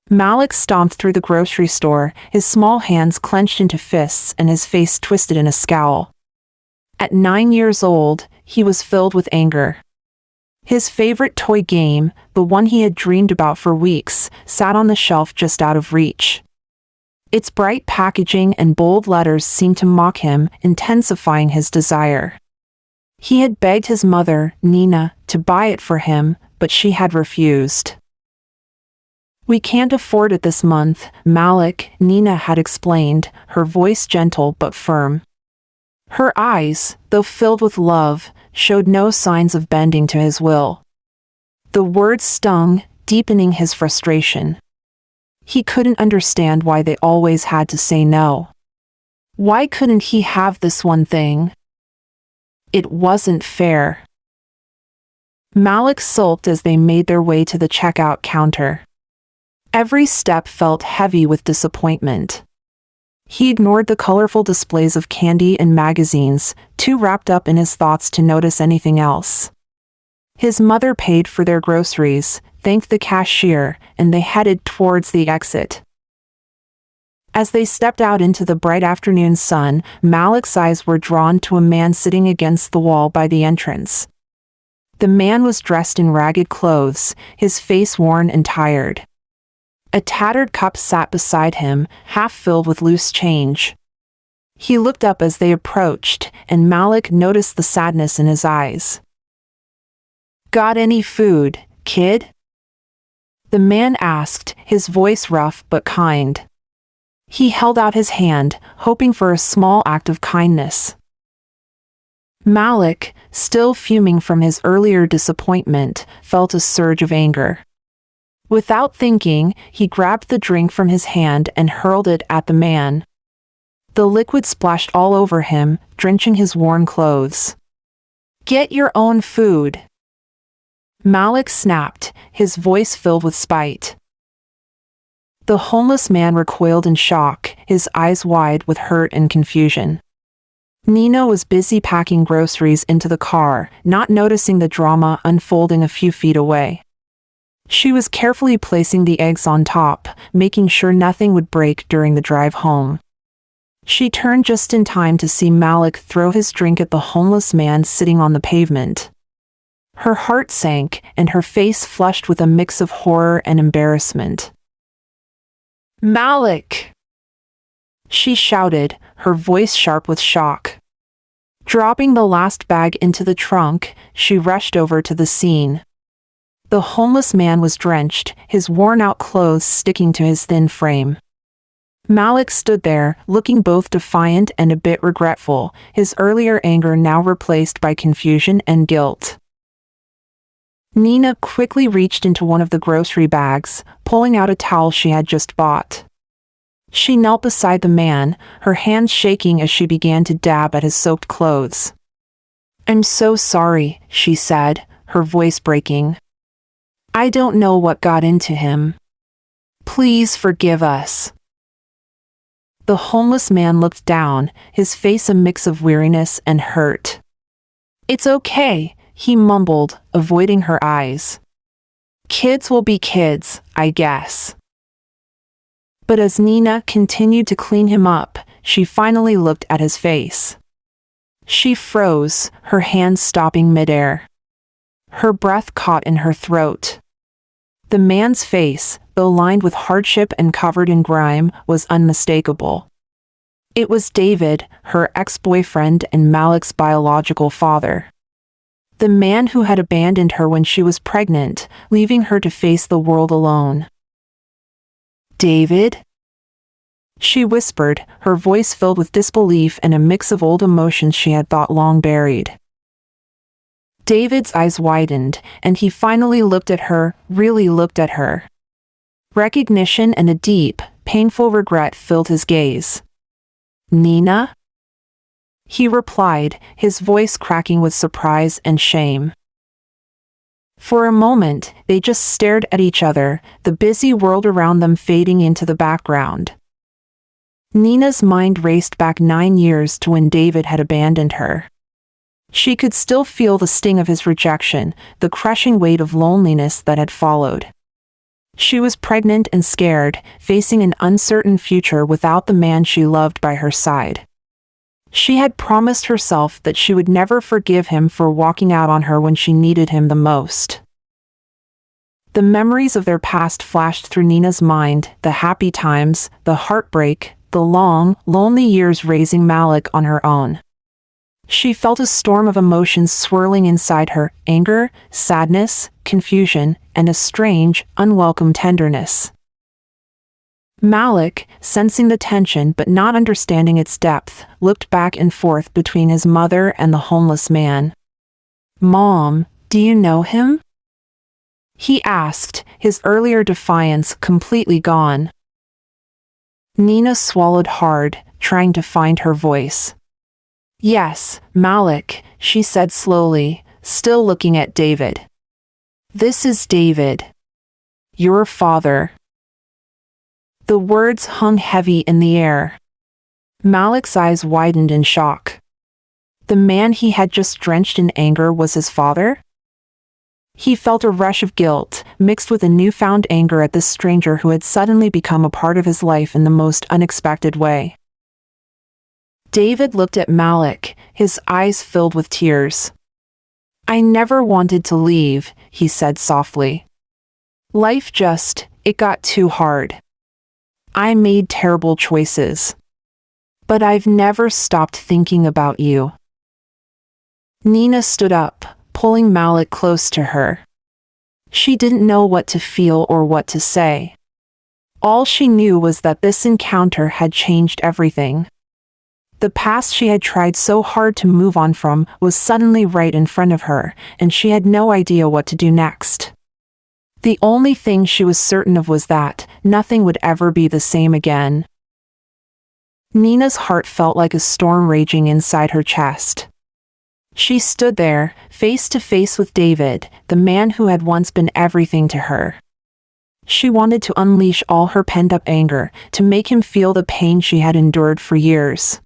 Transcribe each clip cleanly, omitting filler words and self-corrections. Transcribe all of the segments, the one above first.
Malik stomped through the grocery store, his small hands clenched into fists and his face twisted in a scowl. At 9 years old, he was filled with anger. His favorite toy game, the one he had dreamed about for weeks, sat on the shelf just out of reach. Its bright packaging and bold letters seemed to mock him, intensifying his desire. He had begged his mother, Nina, to buy it for him, but she had refused. "We can't afford it this month, Malik," Nina had explained, her voice gentle but firm. Her eyes, though filled with love, showed no signs of bending to his will. The words stung, deepening his frustration. He couldn't understand why they always had to say no. Why couldn't he have this one thing? It wasn't fair. Malik sulked as they made their way to the checkout counter. Every step felt heavy with disappointment. He ignored the colorful displays of candy and magazines, too wrapped up in his thoughts to notice anything else. His mother paid for their groceries, thanked the cashier, and they headed towards the exit. As they stepped out into the bright afternoon sun, Malik's eyes were drawn to a man sitting against the wall by the entrance. The man was dressed in ragged clothes, his face worn and tired. A tattered cup sat beside him, half filled with loose change. He looked up as they approached, and Malik noticed the sadness in his eyes. "Got any food, kid?" the man asked, his voice rough but kind. He held out his hand, hoping for a small act of kindness. Malik, still fuming from his earlier disappointment, felt a surge of anger. Without thinking, he grabbed the drink from his hand and hurled it at the man. The liquid splashed all over him, drenching his worn clothes. "Get your own food!" Malik snapped, his voice filled with spite. The homeless man recoiled in shock, his eyes wide with hurt and confusion. Nina was busy packing groceries into the car, not noticing the drama unfolding a few feet away. She was carefully placing the eggs on top, making sure nothing would break during the drive home. She turned just in time to see Malik throw his drink at the homeless man sitting on the pavement. Her heart sank, and her face flushed with a mix of horror and embarrassment. "Malik!" she shouted, her voice sharp with shock. Dropping the last bag into the trunk, she rushed over to the scene. The homeless man was drenched, his worn-out clothes sticking to his thin frame. Malik stood there, looking both defiant and a bit regretful, his earlier anger now replaced by confusion and guilt. Nina quickly reached into one of the grocery bags, pulling out a towel she had just bought. She knelt beside the man, her hands shaking as she began to dab at his soaked clothes. "I'm so sorry," she said, her voice breaking. "I don't know what got into him. Please forgive us." The homeless man looked down, his face a mix of weariness and hurt. "It's okay," he mumbled, avoiding her eyes. "Kids will be kids, I guess." But as Nina continued to clean him up, she finally looked at his face. She froze, her hands stopping midair. Her breath caught in her throat. The man's face, though lined with hardship and covered in grime, was unmistakable. It was David, her ex-boyfriend and Malik's biological father. The man who had abandoned her when she was pregnant, leaving her to face the world alone. "David?" she whispered, her voice filled with disbelief and a mix of old emotions she had thought long buried. David's eyes widened, and he finally looked at her, really looked at her. Recognition and a deep, painful regret filled his gaze. "Nina?" he replied, his voice cracking with surprise and shame. For a moment, they just stared at each other, the busy world around them fading into the background. Nina's mind raced back 9 years to when David had abandoned her. She could still feel the sting of his rejection, the crushing weight of loneliness that had followed. She was pregnant and scared, facing an uncertain future without the man she loved by her side. She had promised herself that she would never forgive him for walking out on her when she needed him the most. The memories of their past flashed through Nina's mind, the happy times, the heartbreak, the long, lonely years raising Malik on her own. She felt a storm of emotions swirling inside her: anger, sadness, confusion, and a strange, unwelcome tenderness. Malik, sensing the tension but not understanding its depth, looked back and forth between his mother and the homeless man. "Mom, do you know him?" he asked, his earlier defiance completely gone. Nina swallowed hard, trying to find her voice. "Yes, Malik," she said slowly, still looking at David. "This is David. Your father." The words hung heavy in the air. Malik's eyes widened in shock. The man he had just drenched in anger was his father? He felt a rush of guilt, mixed with a newfound anger at this stranger who had suddenly become a part of his life in the most unexpected way. David looked at Malik, his eyes filled with tears. "I never wanted to leave," he said softly. It got too hard. I made terrible choices. But I've never stopped thinking about you." Nina stood up, pulling Malik close to her. She didn't know what to feel or what to say. All she knew was that this encounter had changed everything. The past she had tried so hard to move on from was suddenly right in front of her, and she had no idea what to do next. The only thing she was certain of was that nothing would ever be the same again. Nina's heart felt like a storm raging inside her chest. She stood there, face to face with David, the man who had once been everything to her. She wanted to unleash all her pent-up anger, to make him feel the pain she had endured for years.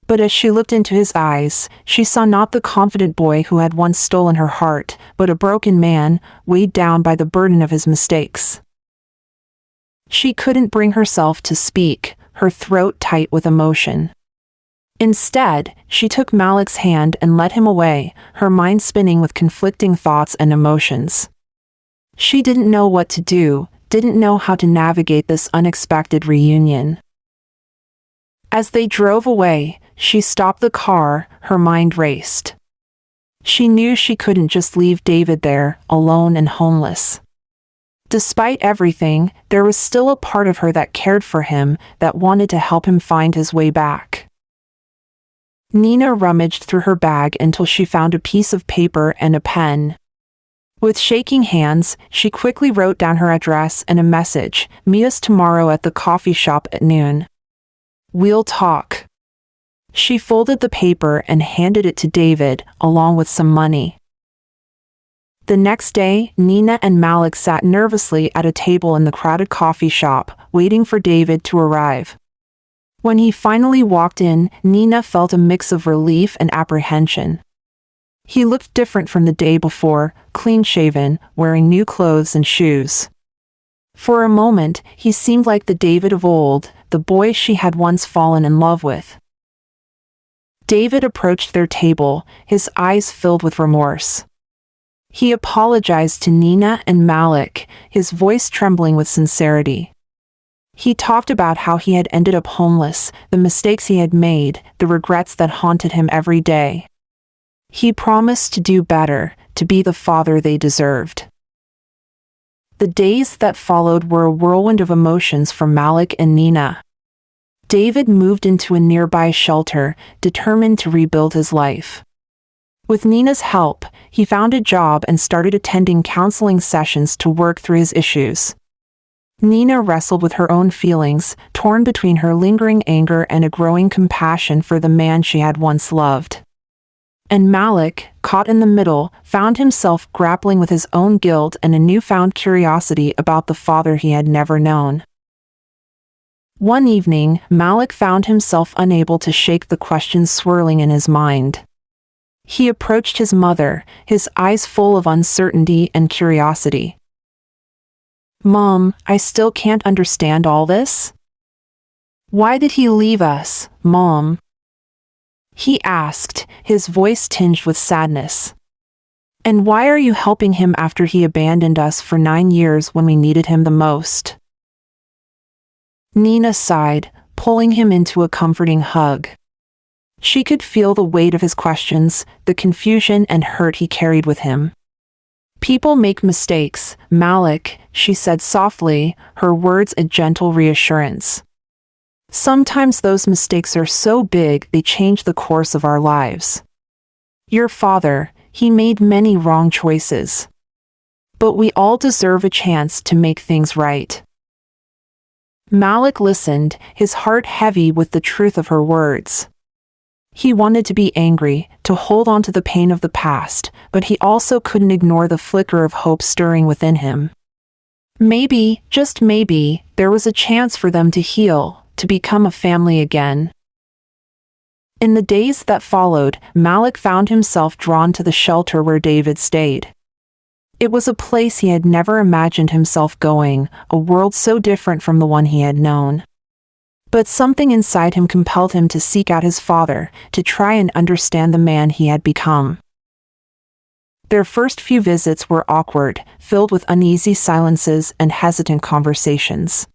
But as she looked into his eyes, she saw not the confident boy who had once stolen her heart, but a broken man, weighed down by the burden of his mistakes. She couldn't bring herself to speak, her throat tight with emotion. Instead, she took Malik's hand and led him away, her mind spinning with conflicting thoughts and emotions. She didn't know what to do, didn't know how to navigate this unexpected reunion. As they drove away, she stopped the car, her mind raced. She knew she couldn't just leave David there, alone and homeless. Despite everything, there was still a part of her that cared for him, that wanted to help him find his way back. Nina rummaged through her bag until she found a piece of paper and a pen. With shaking hands, she quickly wrote down her address and a message: "Meet us tomorrow at the coffee shop at noon. We'll talk." She folded the paper and handed it to David, along with some money. The next day, Nina and Malik sat nervously at a table in the crowded coffee shop, waiting for David to arrive. When he finally walked in, Nina felt a mix of relief and apprehension. He looked different from the day before, clean-shaven, wearing new clothes and shoes. For a moment, he seemed like the David of old, the boy she had once fallen in love with. David approached their table, his eyes filled with remorse. He apologized to Nina and Malik, his voice trembling with sincerity. He talked about how he had ended up homeless, the mistakes he had made, the regrets that haunted him every day. He promised to do better, to be the father they deserved. The days that followed were a whirlwind of emotions for Malik and Nina. David moved into a nearby shelter, determined to rebuild his life. With Nina's help, he found a job and started attending counseling sessions to work through his issues. Nina wrestled with her own feelings, torn between her lingering anger and a growing compassion for the man she had once loved. And Malik, caught in the middle, found himself grappling with his own guilt and a newfound curiosity about the father he had never known. One evening, Malik found himself unable to shake the questions swirling in his mind. He approached his mother, his eyes full of uncertainty and curiosity. Mom, I still can't understand all this. Why did he leave us, Mom? He asked, his voice tinged with sadness. And why are you helping him after he abandoned us for 9 years when we needed him the most? Nina sighed, pulling him into a comforting hug. She could feel the weight of his questions, the confusion and hurt he carried with him. People make mistakes, Malik, she said softly, her words a gentle reassurance. Sometimes those mistakes are so big they change the course of our lives. Your father, he made many wrong choices. But we all deserve a chance to make things right. Malik listened, his heart heavy with the truth of her words. He wanted to be angry, to hold on to the pain of the past, but he also couldn't ignore the flicker of hope stirring within him. Maybe, just maybe, there was a chance for them to heal, to become a family again. In the days that followed, Malik found himself drawn to the shelter where David stayed. It was a place he had never imagined himself going, a world so different from the one he had known. But something inside him compelled him to seek out his father, to try and understand the man he had become. Their first few visits were awkward, filled with uneasy silences and hesitant conversations.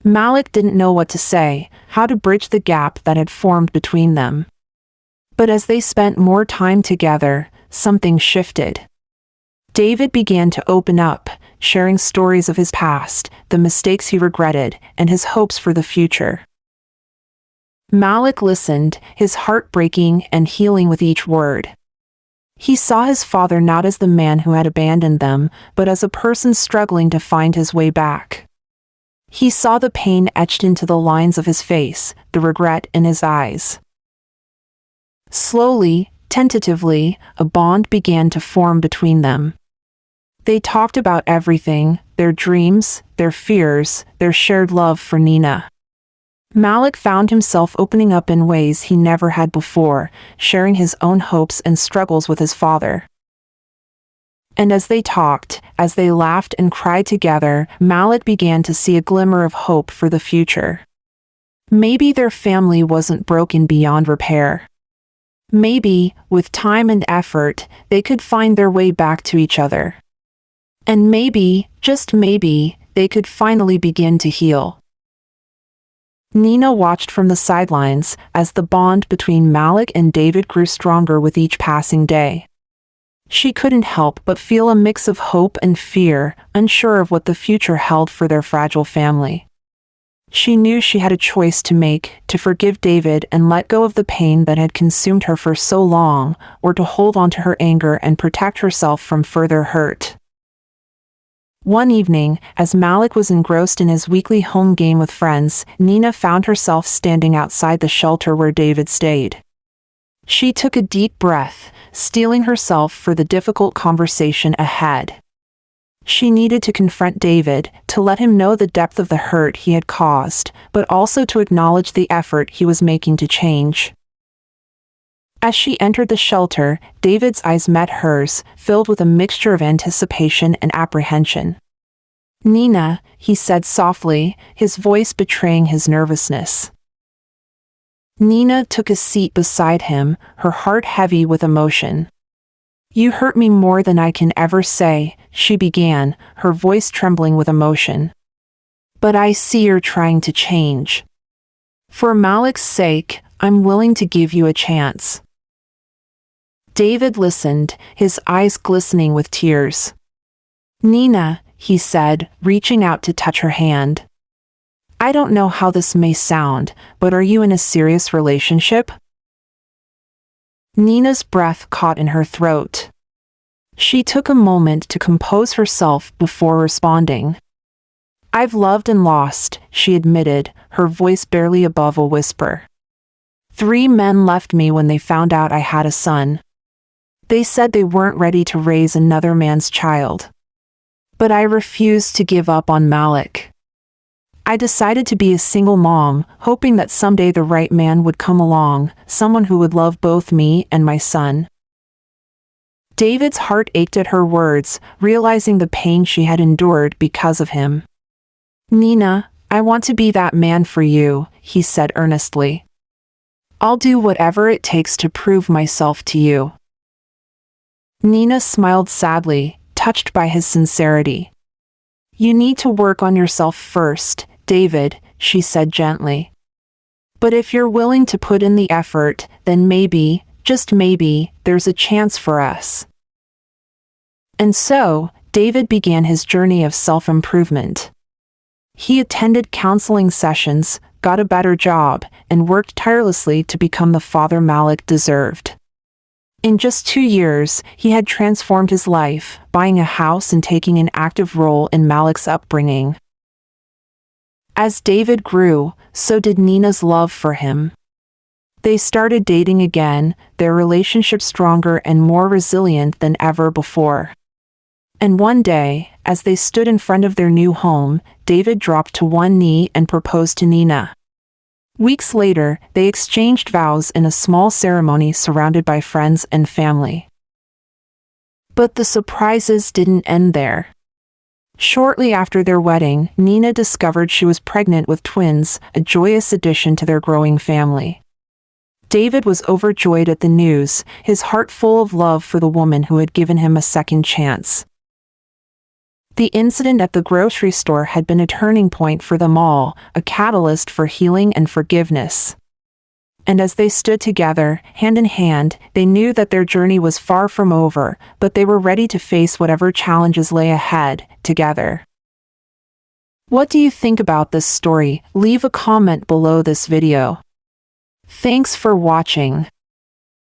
Malik didn't know what to say, how to bridge the gap that had formed between them. But as they spent more time together, something shifted. David began to open up, sharing stories of his past, the mistakes he regretted, and his hopes for the future. Malik listened, his heart breaking and healing with each word. He saw his father not as the man who had abandoned them, but as a person struggling to find his way back. He saw the pain etched into the lines of his face, the regret in his eyes. Slowly, tentatively, a bond began to form between them. They talked about everything, their dreams, their fears, their shared love for Nina. Malik found himself opening up in ways he never had before, sharing his own hopes and struggles with his father. And as they talked, as they laughed and cried together, Malik began to see a glimmer of hope for the future. Maybe their family wasn't broken beyond repair. Maybe, with time and effort, they could find their way back to each other. And maybe, just maybe, they could finally begin to heal. Nina watched from the sidelines as the bond between Malik and David grew stronger with each passing day. She couldn't help but feel a mix of hope and fear, unsure of what the future held for their fragile family. She knew she had a choice to make, to forgive David and let go of the pain that had consumed her for so long, or to hold on to her anger and protect herself from further hurt. One evening, as Malik was engrossed in his weekly home game with friends, Nina found herself standing outside the shelter where David stayed. She took a deep breath, steeling herself for the difficult conversation ahead. She needed to confront David, to let him know the depth of the hurt he had caused, but also to acknowledge the effort he was making to change. As she entered the shelter, David's eyes met hers, filled with a mixture of anticipation and apprehension. "Nina," he said softly, his voice betraying his nervousness. Nina took a seat beside him, her heart heavy with emotion. "You hurt me more than I can ever say," she began, her voice trembling with emotion. "But I see you're trying to change. For Malik's sake, I'm willing to give you a chance." David listened, his eyes glistening with tears. "Nina," he said, reaching out to touch her hand. "I don't know how this may sound, but are you in a serious relationship?" Nina's breath caught in her throat. She took a moment to compose herself before responding. "I've loved and lost," she admitted, her voice barely above a whisper. 3 men left me when they found out I had a son. They said they weren't ready to raise another man's child. But I refused to give up on Malik. I decided to be a single mom, hoping that someday the right man would come along, someone who would love both me and my son. David's heart ached at her words, realizing the pain she had endured because of him. "Nina, I want to be that man for you," he said earnestly. "I'll do whatever it takes to prove myself to you." Nina smiled sadly, touched by his sincerity. "You need to work on yourself first, David," she said gently. "But if you're willing to put in the effort, then maybe, just maybe, there's a chance for us." And so, David began his journey of self-improvement. He attended counseling sessions, got a better job, and worked tirelessly to become the father Malik deserved. In just 2 years, he had transformed his life, buying a house and taking an active role in Malik's upbringing. As David grew, so did Nina's love for him. They started dating again, their relationship stronger and more resilient than ever before. And one day, as they stood in front of their new home, David dropped to one knee and proposed to Nina. Weeks later, they exchanged vows in a small ceremony surrounded by friends and family. But the surprises didn't end there. Shortly after their wedding, Nina discovered she was pregnant with twins, a joyous addition to their growing family. David was overjoyed at the news, his heart full of love for the woman who had given him a second chance. The incident at the grocery store had been a turning point for them all, a catalyst for healing and forgiveness. And as they stood together, hand in hand, they knew that their journey was far from over, but they were ready to face whatever challenges lay ahead, together. What do you think about this story? Leave a comment below this video. Thanks for watching.